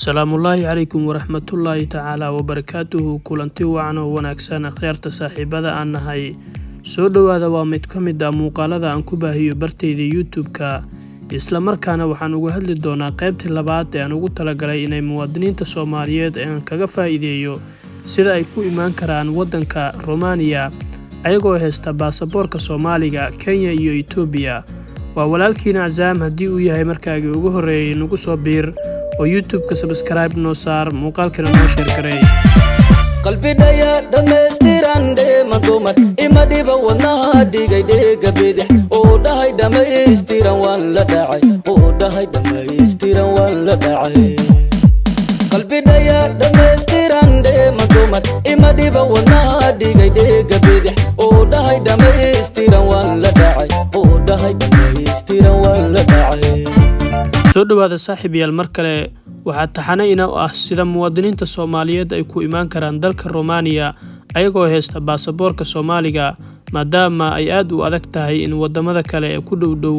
السلام الله عليكم ورحمة الله تعالى وبركاته كلنتي وعنا وناكسان خيارتا صاحبادا أن هاي soo dhawaada waa mid ka mid ah muuqaalada aan ku baahiyo bartayda YouTube-ka isla markaana waxaan uga hadli doonaa qaybta labaad ee aan ugu talagalay inay muwaadiniinta Soomaaliyeed aan kaga faa'iideeyo sida ay ku imaan karaan wadanka Romania ayagoo haysta baasaboorka Soomaaliga Kenya iyo Ethiopia waa walaalkiina Azaam haddii uu yahay markaagii ugu horeeyay nagu soo biir oo YouTube-ka subscribe noo saar muuqaalkana noo share gareey qalbi dhaya dhameystiran madumar ima dhiba wadnaha dhigay dhega bidix oo dhahay dhameystiran waan la dhacay oo dhahay dhameystiran waan la dhacay qalbi dhaya dhameystiran madumar ima dhiba wadnaha dhigay dhega bidix oo dhahay dhameystiran waan la dhacay oo dhahay dhameystiran waan la dhacay soo dhawaada saaxiibayaal mar kale waxaa taxanayna ah sida muwaadiniinta Soomaaliyeed ay ku imaan karaan dalka Romania ayagoo haysta baasaboorka Soomaaliga maadaama ay aad u adag tahay in wadamada kale ee ku dhow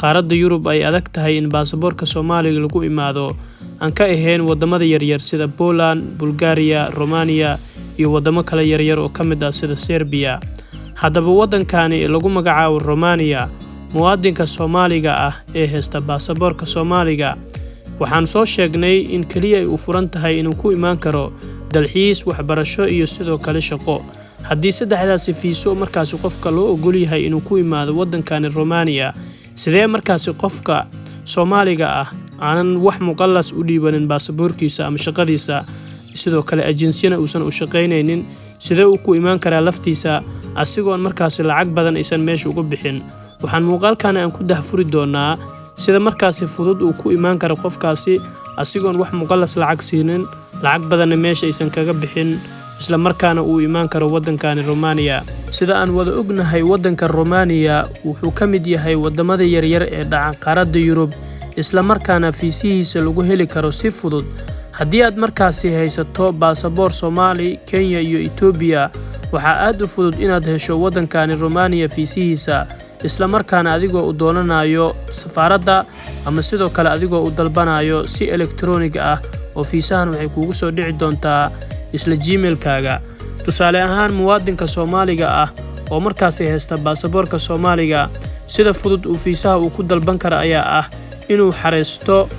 qaaradda Yurub ay adag tahay in baasaboorka Soomaaliga lagu imaado aan ka ahayn wadamada yaryar sida Poland, Bulgaria, Romania iyo wadamo kale yaryar oo kamid ah sida Serbia haddaba wadankani lagu magacaabo Romania muwaadinka Soomaaliga ah ee haysta baasaboorka Soomaaliga waxaan soo sheegnay in kaliya ay u furan tahay inuu ku imaan karo dalxiis waxbarasho iyo sidoo kale shaqo haddii saddexdaasi fiiso markaas qofka loo ogol yahay inuu ku imaado wadankan Romania sidee markaas qofka Soomaaliga ah aanan wax muqallas u dhiibanin baasaboorkiisa ama shaqadiisa sidoo kale ajinsiyana uusan u shaqeynaynin sidee uu ku imaan karaa laftiisa asigoon markaas lacag badan aysan meesha uga bixin waxaan muuqaalkan aan ku dahfuri doonaa sida markaas fudud uu ku imaan karo qofkaasi asigoon wax muqallas lacag siinin lacag badan meesha aysan kaga bixin isla markaana uu imaan karo wadankan Romania sida aan wada ognahay wadanka Romania wuxuu ka mid yahay wadamada yaryar ee dhaca qaaradda Yurub isla markaana fiisihiisa lagu heli karo si fudud haddii aad markaas haysato baasaboor Soomaali Kenya iyo Ethiopia waxa aad u fudud inaad hesho wadankan Romania fiisihiisa isla markaana adigoo u doonanayo safaaradda ama sidoo kale adigoo u dalbanayo si electronic ah oo fiisahan waxay kuugu soo dhici doontaa isla Gmail-kaaga tusaale ahaan muwaadinka Soomaaliga ah oo markaas haysta baasaboorka Soomaaliga sida fudud uu fiisaha uu ku dalban karo ayaa ah inuu xareysto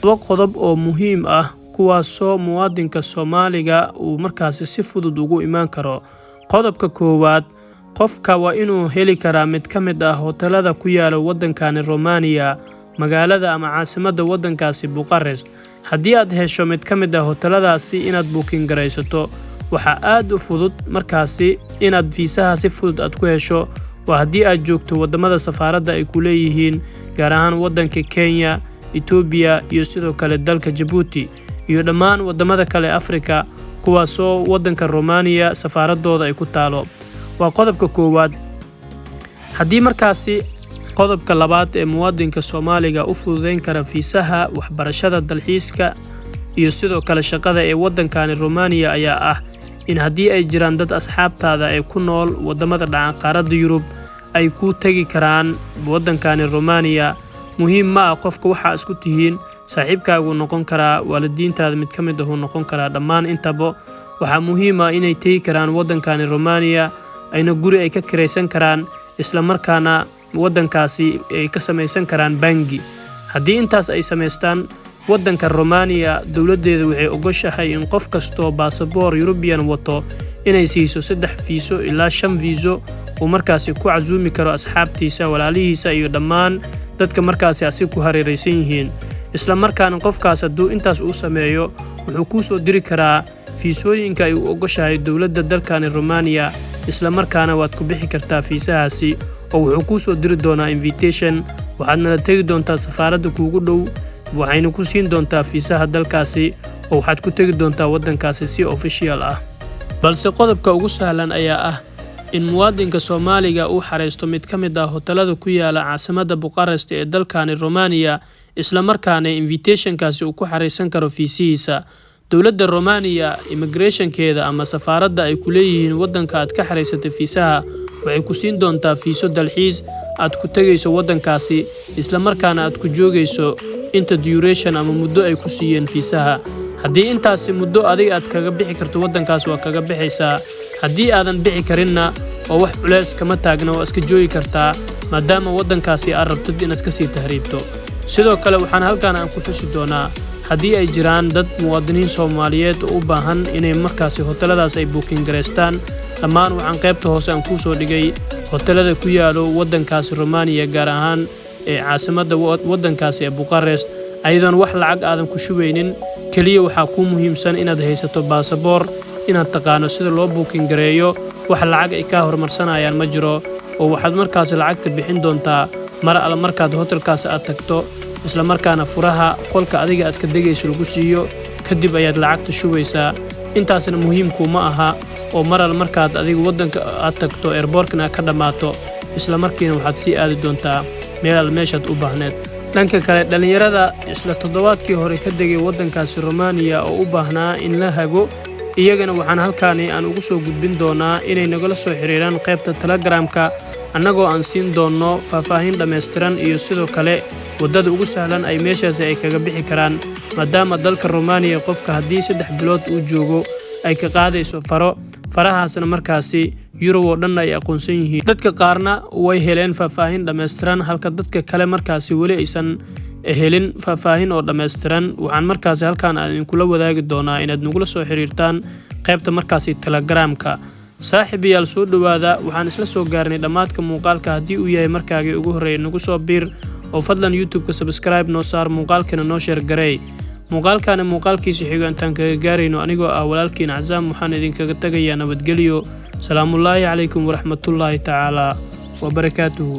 laba qodob oo muhiim ah kuwaasoo muwaadinka Soomaaliga uu markaas si fudud ugu imaan karo qodobka koowaad qofka waa inuu heli karaa mid ka mid ah hotelada ku yaala wadankan Romania magaalada ama caasimadda wadankaasi Bucharest haddii aad hesho mid ka mid ah hoteladaasi inaad booking garaysato waxa aad u fudud markaasi inaad fiisaha si fudud aad ku hesho waa haddii aad joogto wadamada safaaradda ay ku leeyihiin gaar ahaan wadanka Kenya, Ethiopia iyo sidoo kale dalka Djibouti iyo dhammaan wadamada kale Afrika kuwaasoo wadanka Romania safaaradooda ay ku taalo waa qodobka koowaad haddii markaasi qodobka labaad ee muwaadinka Soomaaliga u fududeyn kara fiisaha waxbarashada dalxiiska iyo sidoo kale shaqada ee wadankan Romania ayaa ah in haddii ay jiraan dad asxaabtaada ay ku nool wadamada dhaca qaaradda Yurub ay ku tagi karaan wadankan Romania muhiim ma ah qofka waxa isku tihiin saaxiibkaagu noqon karaa waalidiintaada mid ka mid ah noqon karaa dhammaan intaba waxa muhiim ah inay tagi karaan wadankan Romania ayna guri ay ka kireysan karaan isla markaana wadankaasi ay ka samaysan karaan bangi haddii intaas ay sameystaan wadanka Romania dawladeedu waxay ogoshahay in qof kasto baasaboor European wato inay siiso 3 fiiso ilaa 5 fiiso oo markaasi ku casuumi karo asxaabtiisa walaalihiisa iyo dhammaan dadka markaasi asi ku hareeraysan yihiin isla markaana qofkaas hadduu intaas uu sameeyo wuxuu ku soo diri karaa fiisooyinka ay u ogoshahay dawladda dalkan Romania isla markaana waad ku bixi kartaa fiisahaasi oo wuxuu ku soo diri doonaa invitation waxaadna la tagi doontaa safaaradda kuugu dhow waxayna ku siin doontaa fiisaha dalkaasi oo waxaad ku tagi doontaa wadankaasi si official ah balse qodobka ugu sahlan ayaa ah in muwaadinka Soomaaliga uu xareysto mid ka mid ah hotelada ku yaala caasimadda Bucharest ee dalkan Romania isla markaana invitationkaasi uu ku xareysan karo fiisihiisa dawladda Romania immigration-keeda ama safaaradda ay ku leeyihiin wadanka aad ka xareysatay fiisaha waxay ku siin doontaa fiiso dalxiis aad ku tagayso wadankaasi isla markaana aad ku joogayso inta duration ama muddo ay ku siiyeen fiisaha. haddii intaasi muddo adiga aad kaga bixi karto waddankaas waa kaga bixaysaa. haddii aadan bixi karinna oo wax culeys kama taagna waa iska joogi kartaa maadaama waddankaasi aad rabtid inaad kasii tahriibto. sidoo kale waxaan halkaan aan ku xusi doonaa haddii ay jiraan dad muwaadiniin Soomaaliyeed oo u baahan inay markaasi hoteladaas ay booking gareystaan, dhammaan waxaan qaybta hoose aan ku soo dhigay hotelada ku yaalo waddankaasi Romania, gaar ahaan caasimadda waddankaasi ee Bucharest, ayadoon wax lacag aadan ku shubeynin. kaliya waxaa ku muhiimsan inaad haysato baasaboor, inaad taqaano sida loo booking gareeyo. wax lacag ay ka hormarsanayaan ma jiro, oo waxaad markaasi lacagta bixin doontaa mar alla markaad hotelkaas aad tagto, isla markaana furaha qolka adiga aad ka degayso lagu siiyo, kadib ayaad lacagta shubaysaa. intaasna muhiimku ma aha, oo mar alla markaad adiga waddanka aad tagto airportkana ka dhamaato, isla markiina waxaad sii aadi doontaa meeshaad u baahneed. dhanka kale dhalinyarada isla toddobaadkii hore ka degay waddankaasi Romania oo u baahnaa in la hago, iyagana waxaan halkaani aan ugu soo gudbin doonaa inay nagala soo xiriiraan qaybta Telegramka, annagoo aan siin doono faahfaahin dhammaystiran iyo sidoo kale waddada ugu sahlan ay meeshaasi ay kaga bixi karaan, maadaama dalka Romania qofka haddii 3 bilood uu joogo ay ka qaadayso farahaasna markaasi euro oo dhan ay aqoonsan yihiin. dadka qaarna way heleen faahfaahin dhammaystiran, halka dadka kale markaasi weli aysan helin faahfaahin oo dhammaystiran. waxaan markaasi halkaan aan idinkula wadaagi doonaa inaad nagula soo xiriirtaan qaybta markaasi Telegramka. saaxiibayaal soo dhawaada, waxaan isla soo gaarnay dhammaadka muuqaalka. haddii uu yahay markaagii ugu horreeyay nagu soo biir oo fadlan YouTube-ka subscribe noo saar, muuqaalkana noo share gareey. muuqaalkani muuqaalkiisa xiga intaan kaga gaarayno anigoo ah walaalkiin Cazaam, waxaan idinkaga tagayaa nabadgelyo. salaamullaahi calaykum waraxmatullaahi tacaala wabarakaatuhu.